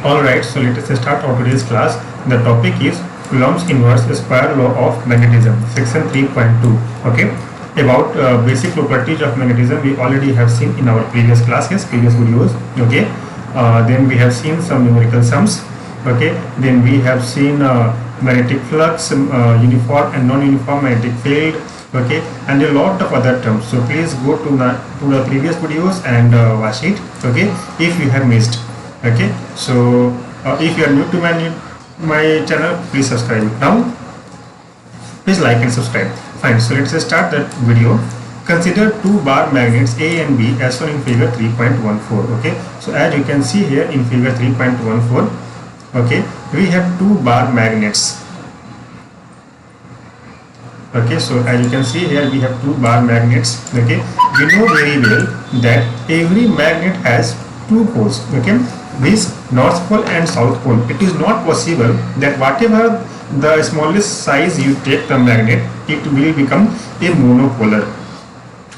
Alright, so let us start our today's class. The topic is Coulomb's inverse square law of magnetism, section 3.2. Okay, about basic properties of magnetism we already have seen in our previous classes, previous videos. Okay, then we have seen some numerical sums. Okay, then we have seen magnetic flux, uniform and non-uniform magnetic field. Okay, and a lot of other terms. So please go to the previous videos and watch it. Okay, if you have missed. Okay, so if you are new to my channel, please subscribe now. Please like and subscribe. Fine, so let's start that video. Consider two bar magnets A and B as shown in figure 3.14. Okay, so as you can see here in figure 3.14, okay, we have two bar magnets. Okay, so as you can see here we have two bar magnets. Okay, we know very well that every magnet has two poles. Okay, this north pole and south pole. It is not possible that whatever the smallest size you take the magnet, it will become a monopolar.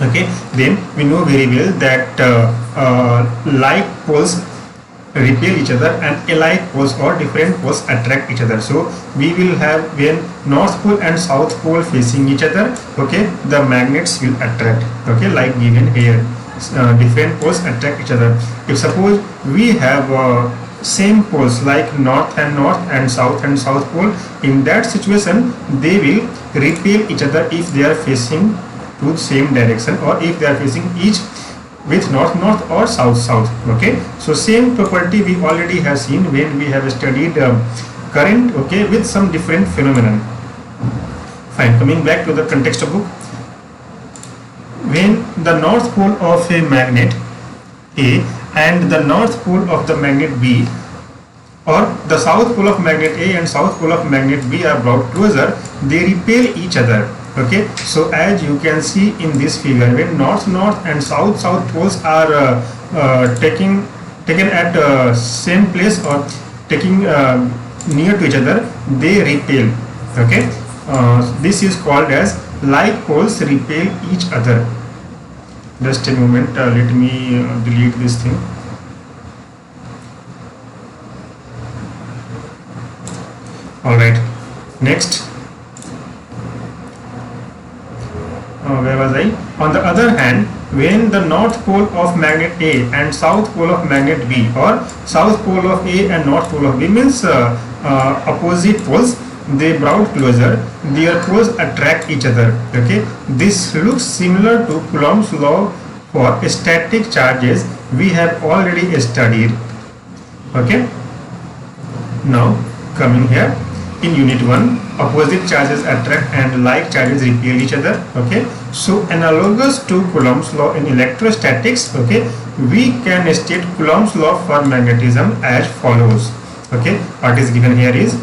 Okay, then we know very well that like poles repel each other and alike poles or different poles attract each other. So we will have, when north pole and south pole facing each other, okay, the magnets will attract. Okay, like given here. Different poles attract each other. If suppose we have same poles like north and south pole, in that situation they will repel each other if they are facing to the same direction, or if they are facing each with north or south. Okay, so same property we already have seen when we have studied current, okay, with some different phenomenon. Fine, coming back to the context of book. When the north pole of a magnet A and the north pole of the magnet B, or the south pole of magnet A and south pole of magnet B are brought closer, they repel each other. Okay, so as you can see in this figure, when north and south poles are taken at same place or taking near to each other, they repel. Okay, this is called as like poles repel each other. Just a moment, let me delete this thing. Alright, next. Where was I? On the other hand, when the north pole of magnet A and south pole of magnet B, or south pole of A and north pole of B, means opposite poles, they brought closer, their poles attract each other. Okay, this looks similar to Coulomb's law for static charges we have already studied. Okay, now coming here in unit 1, opposite charges attract and like charges repel each other. Okay, so analogous to Coulomb's law in electrostatics, okay, we can state Coulomb's law for magnetism as follows. Okay, what is given here is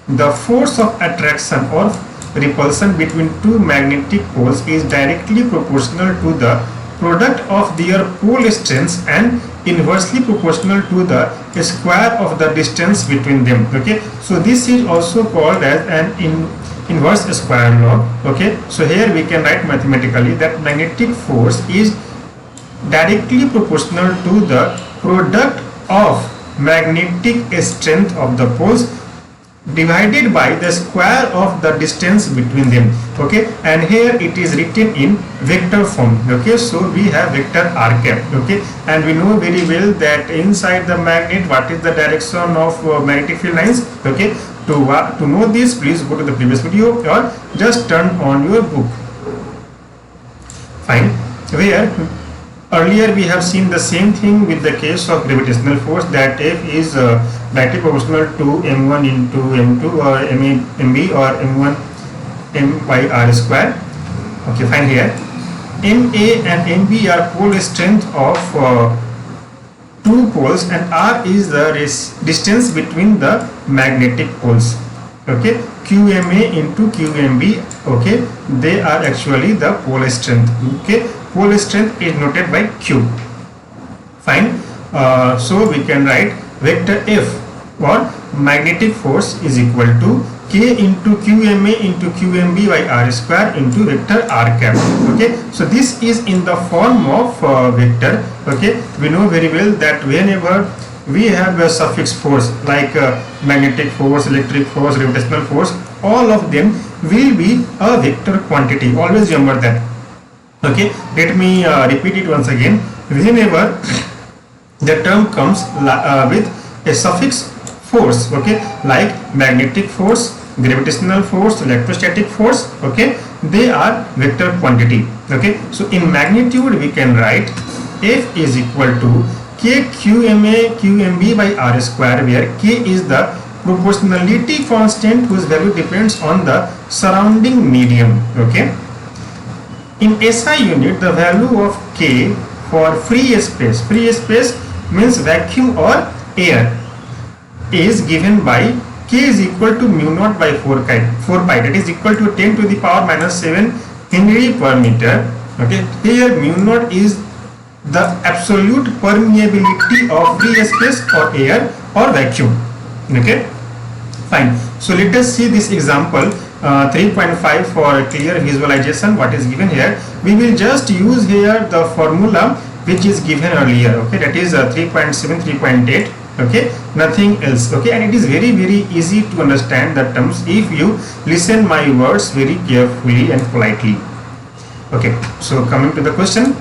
the force of attraction or repulsion between two magnetic poles is directly proportional to the product of their pole strengths and inversely proportional to the square of the distance between them. Okay, so this is also called as an inverse square law. Okay, so here we can write mathematically that magnetic force is directly proportional to the product of magnetic strength of the poles divided by the square of the distance between them. Okay, and here it is written in vector form. Okay, so we have vector r cap. Okay, and we know very well that inside the magnet what is the direction of magnetic field lines. Okay, to know this, please go to the previous video or just turn on your book. Fine, where earlier we have seen the same thing with the case of gravitational force, that F is directly proportional to m1 into m2 or mb or m1 m by r square. Okay, fine. Here ma and mb are pole strength of two poles and r is the distance between the magnetic poles. Okay, qma into qmb, okay, they are actually the pole strength. Okay, pole strength is noted by q. Fine, so we can write vector F or magnetic force is equal to K into QMA into QMB by R square into vector R cap. Okay, so this is in the form of vector. Okay, we know very well that whenever we have a suffix force like magnetic force, electric force, gravitational force. All of them will be a vector quantity. Always remember that. Okay, let me repeat it once again. Whenever the term comes with a suffix force, okay, like magnetic force, gravitational force, electrostatic force, okay, they are vector quantity. Okay, so in magnitude we can write F is equal to K QMA QMB by R square, where K is the proportionality constant whose value depends on the surrounding medium. Okay, in SI unit the value of K for free space means vacuum or air, is given by K is equal to mu naught by 4 pi, that is equal to 10 to the power minus 7 Henry per meter. Okay, here mu naught is the absolute permeability of free space or air or vacuum. Okay, fine. So let us see this example 3.5 for clear visualization. What is given here, we will just use here the formula which is given earlier. Okay, that is 3.7, 3.8. okay, nothing else. Okay, and it is very easy to understand the terms if you listen my words very carefully and politely. Okay, so coming to the question,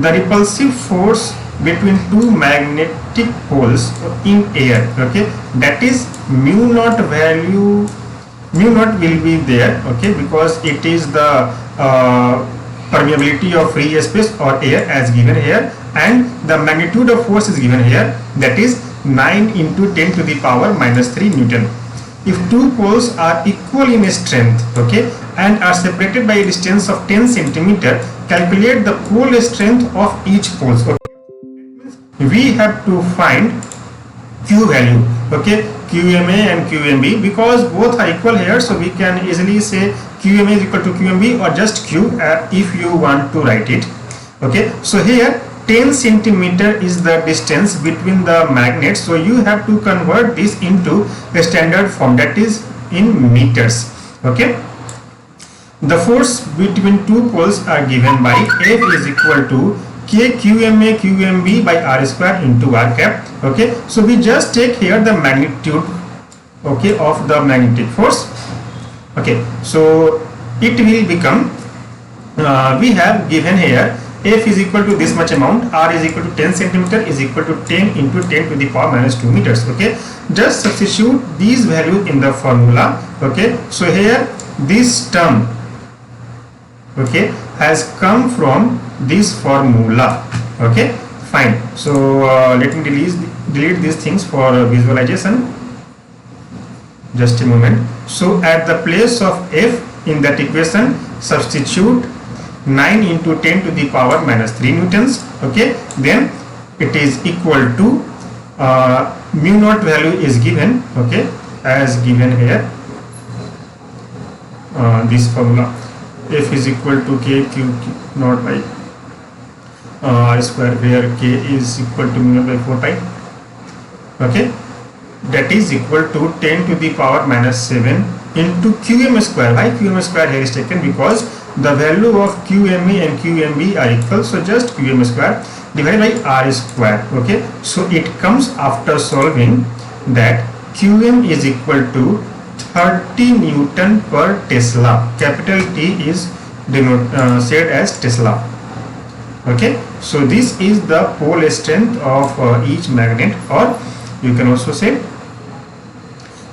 the repulsive force between two magnetic poles in air, okay, that is mu naught value, mu naught will be there, okay, because it is the permeability of free space or air as given here, and the magnitude of force is given here, that is 9 into 10 to the power minus 3 Newton. If two poles are equal in strength, okay, and are separated by a distance of 10 centimeter, calculate the pole strength of each pole. Okay, we have to find Q value, okay, QMA and QMB, because both are equal here, so we can easily say QMA is equal to QMB or just Q if you want to write it. Okay, so here 10 centimeter is the distance between the magnets, so you have to convert this into a standard form, that is in meters. Okay, the force between two poles are given by F is equal to K QMA QMB by R square into R cap. Okay, so we just take here the magnitude, okay, of the magnetic force. Okay, so it will become we have given here F is equal to this much amount, R is equal to 10 centimeter is equal to 10 into 10 to the power minus 2 meters. Okay, just substitute these values in the formula. Okay, so here this term, okay, has come from this formula. Okay, fine. So let me delete these things for visualization. Just a moment. So at the place of F in that equation, substitute 9 into 10 to the power minus 3 newtons. Okay, then it is equal to mu naught value is given, okay, as given here, this formula. F is equal to K Q naught by R square, where K is equal to mu naught by 4 pi. Okay, that is equal to 10 to the power minus 7 into QM square. Why QM square here is taken? Because the value of QMA and QMB are equal, so just QM square divided by R square. Okay, so it comes after solving that QM is equal to 30 Newton per Tesla. Capital T is said as Tesla. Okay, so this is the pole strength of each magnet, or you can also say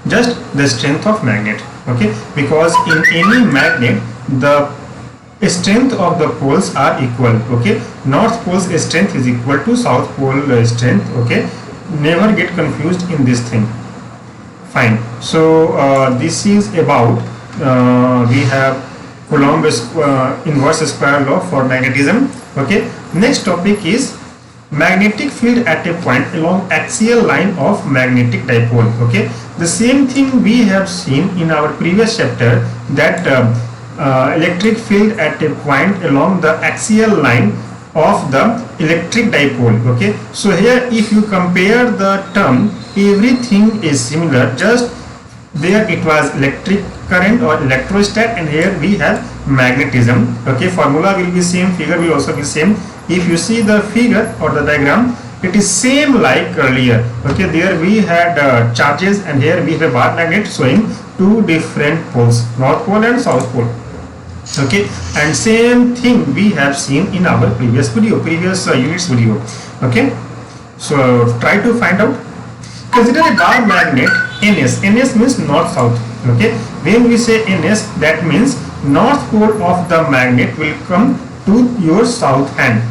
just the strength of magnet. Okay, because in any magnet the strength of the poles are equal. Okay, north pole's strength is equal to south pole strength. Okay, never get confused in this thing. Fine. So this is about we have Coulomb inverse square law for magnetism. Okay, next topic is magnetic field at a point along axial line of magnetic dipole. Okay, the same thing we have seen in our previous chapter, that electric field at a point along the axial line of the electric dipole. Okay, so here if you compare the term, everything is similar, just there it was electric current or electrostat, and here we have magnetism. Okay, formula will be same, figure will also be same. If you see the figure or the diagram, it is same like earlier. Okay, there we had charges, and here we have a bar magnet showing two different poles, north pole and south pole. Okay, and same thing we have seen in our previous units video. Okay, so try to find out. Consider a bar magnet NS. NS means north south. Okay, when we say NS, that means north pole of the magnet will come to your south hand,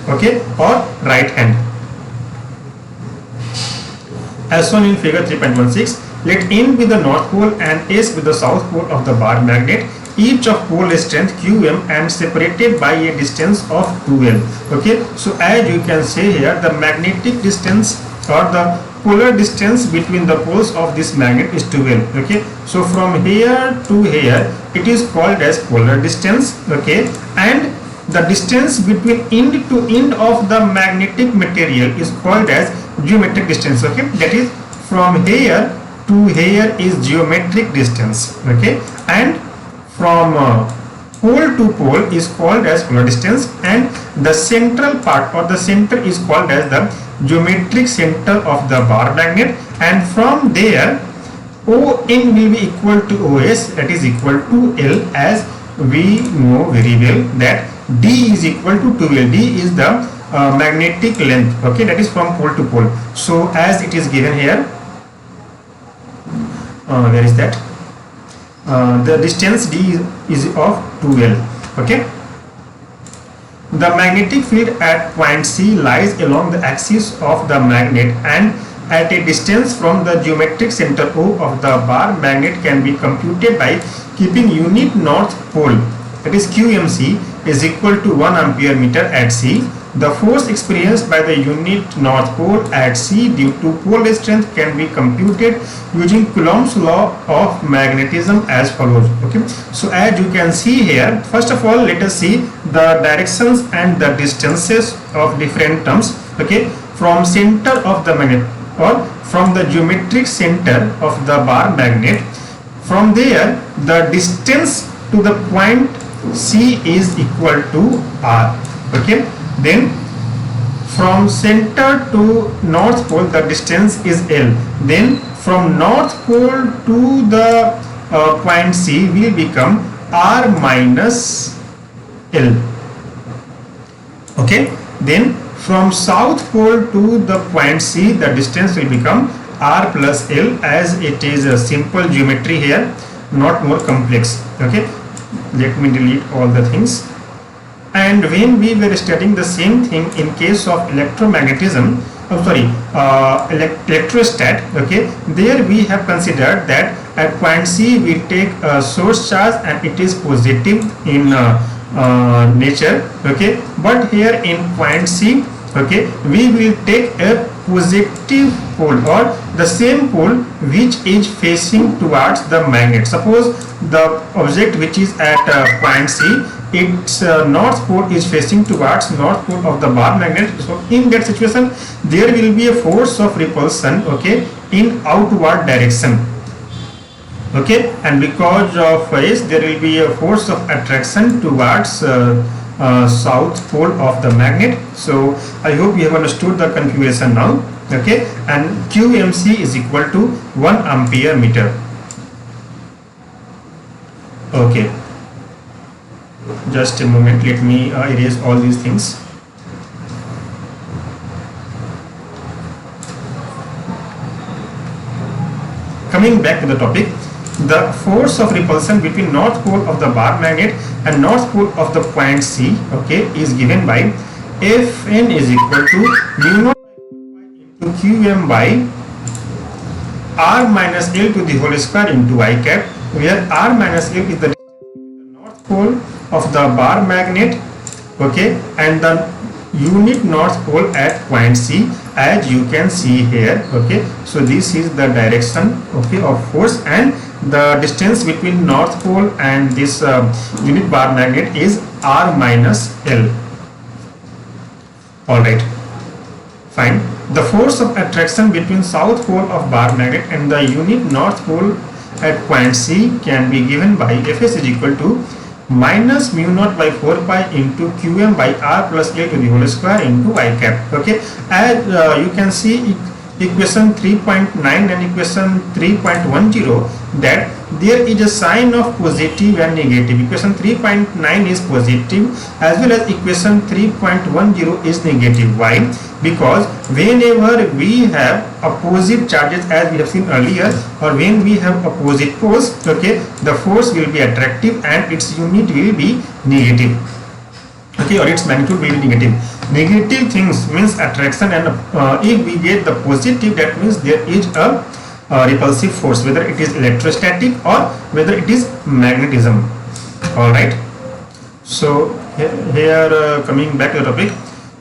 okay, or right hand, as shown in figure 3.16. Let N be the north pole and S be the south pole of the bar magnet, each of pole strength qm and separated by a distance of 2l. Okay, so as you can see here, the magnetic distance or the polar distance between the poles of this magnet is 2l. Okay, so from here to here it is called as polar distance. Okay, and the distance between end to end of the magnetic material is called as geometric distance. Okay, that is from here to here is geometric distance. Okay, and from pole to pole is called as polar distance, and the central part or the center is called as the geometric center of the bar magnet, and from there ON will be equal to OS, that is equal to L, as we know very well that D is equal to 2L. D is the magnetic length, okay, that is from pole to pole. So as it is given here, where is that? The distance D is of 2L. Okay, the magnetic field at point C lies along the axis of the magnet and at a distance from the geometric center O of the bar magnet can be computed by keeping unit north pole, that is QMC, is equal to 1 ampere meter at C. The force experienced by the unit north pole at C due to pole strength can be computed using Coulomb's law of magnetism as follows. Okay, so as you can see here, first of all let us see the directions and the distances of different terms. Okay, from center of the magnet or from the geometric center of the bar magnet, from there the distance to the point C is equal to R. Okay, then from center to north pole the distance is L. Then from north pole to the point C will become R minus L. Okay, then from south pole to the point C the distance will become R plus L, as it is a simple geometry here, not more complex. Okay, let me delete all the things. And when we were studying the same thing in case of electromagnetism, electrostat, okay, there we have considered that at point C we take a source charge and it is positive in nature. Okay, but here in point C, okay, we will take a positive pole or the same pole which is facing towards the magnet. Suppose the object which is at point C, its north pole is facing towards north pole of the bar magnet. So in that situation there will be a force of repulsion, okay, in outward direction. Okay, and because of this there will be a force of attraction towards south pole of the magnet. So I hope you have understood the configuration now. Okay, and QMC is equal to 1 ampere meter. Okay, just a moment, let me erase all these things. Coming back to the topic, the force of repulsion between north pole of the bar magnet and north pole of the point C, okay, is given by Fn is equal to mu naught into Qm by R minus L to the whole square into I cap, where R minus L is the distance between the north pole of the bar magnet, okay, and the unit north pole at point C, as you can see here. Okay, so this is the direction, okay, of force, and the distance between north pole and this unit bar magnet is R minus L. Alright, fine. The force of attraction between south pole of bar magnet and the unit north pole at point C can be given by Fs is equal to minus mu naught by 4 pi into qm by r plus l to the whole square into I cap. Okay, as you can see equation 3.9 and equation 3.10 that there is a sign of positive and negative. Equation 3.9 is positive as well as equation 3.10 is negative. Why? Because whenever we have opposite charges, as we have seen earlier, or when we have opposite poles, okay, the force will be attractive and its unit will be negative. Okay, or its magnitude will be negative. Negative things means attraction, and if we get the positive, that means there is a repulsive force, whether it is electrostatic or whether it is magnetism. All right, so here coming back to the topic,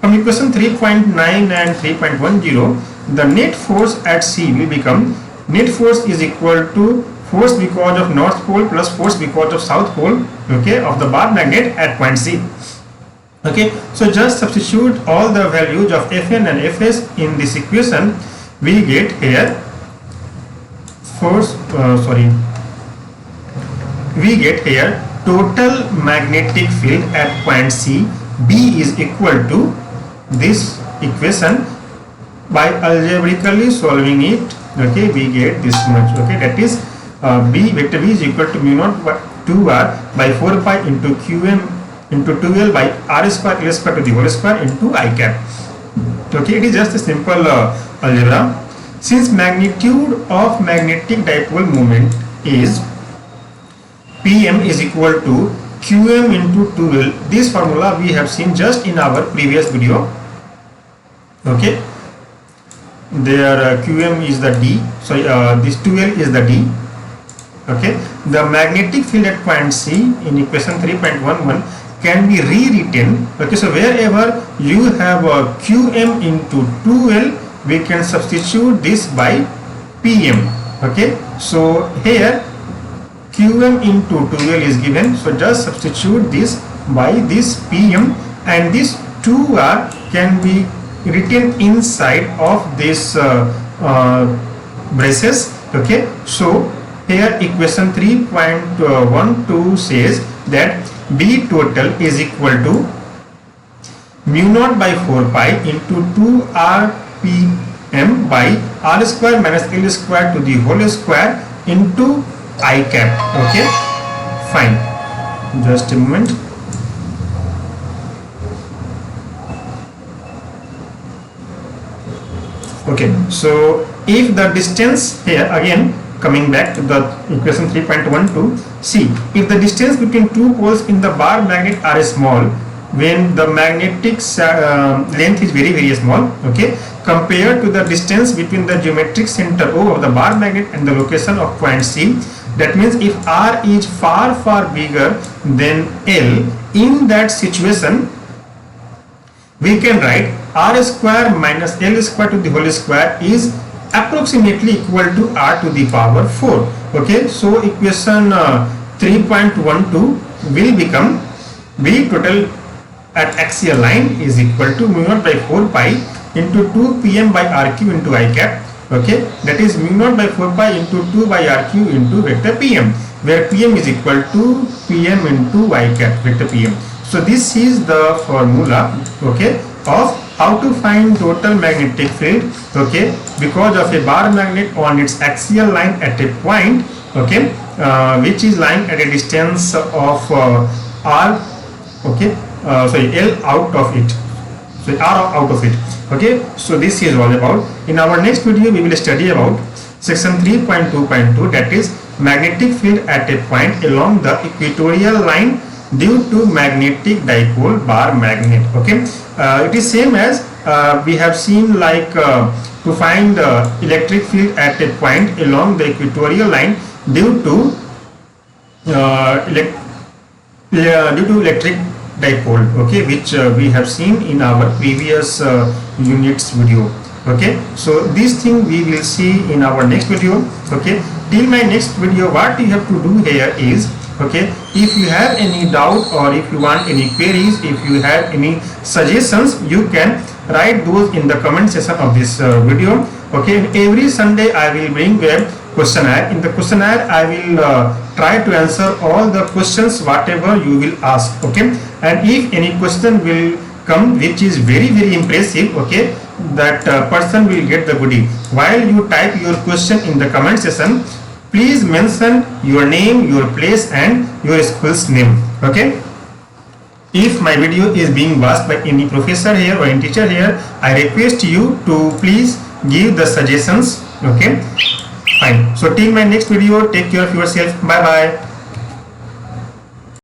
from equation 3.9 and 3.10, the net force at C will become net force is equal to force because of north pole plus force because of south pole, okay, of the bar magnet at point C. Okay, so just substitute all the values of Fn and Fs in this equation. We get here force, we get here total magnetic field at point C, B is equal to this equation. By algebraically solving it, okay, we get this much. Okay, that is B, vector B is equal to mu naught by 2r by 4 pi into qm into 2l by r square l square to the whole square into I cap. Okay, it is just a simple algebra. Since magnitude of magnetic dipole moment is Pm is equal to Qm into 2l, this formula we have seen just in our previous video. Okay, there Qm is the D, so this 2l is the D. Okay, the magnetic field at point C in equation 3.11 can be rewritten. Okay, so wherever you have Qm into 2l, we can substitute this by Pm. Okay, so here Qm into 2l is given, so just substitute this by this Pm, and this 2r can be written inside of this braces. Okay, so here equation 3.12 says that B total is equal to mu naught by 4 pi into 2 rpm by r square minus l square to the whole square into I cap. Okay, fine, just a moment. Okay, so if the distance here, again coming back to the equation 3.12, see, if the distance between two poles in the bar magnet are small, when the magnetic length is very small, okay, compared to the distance between the geometric center O of the bar magnet and the location of point C, that means if R is far bigger than L, in that situation we can write R square minus L square to the whole square is approximately equal to r to the power 4. Okay, so equation 3.12 will become B total at axial line is equal to mu naught by 4 pi into 2 Pm by Rq into I cap. Okay, that is mu naught by 4 pi into 2 by Rq into vector Pm, where Pm is equal to Pm into I cap vector Pm. So this is the formula, okay, of how to find total magnetic field, okay, because of a bar magnet on its axial line at a point, okay, which is lying at a distance of r, okay, L out of it, so r out of it. Okay, so this is all about. In our next video we will study about section 3.2.2, that is magnetic field at a point along the equatorial line due to magnetic dipole bar magnet. Okay, it is same as we have seen, like to find electric field at a point along the equatorial line due to electric dipole, okay, which we have seen in our previous units video. Okay, so this thing we will see in our next video. Okay, till my next video, what you have to do here is, okay, if you have any doubt or if you want any queries, if you have any suggestions, you can write those in the comment section of this video. Okay, every Sunday I will bring a questionnaire. In the questionnaire I will try to answer all the questions whatever you will ask. Okay, and if any question will come which is very impressive, okay, that person will get the goodie. While you type your question in the comment section, please mention your name, your place and your school's name. Okay, if my video is being watched by any professor here or any teacher here, I request you to please give the suggestions. Okay, fine. So till my next video, take care of yourself. Bye bye.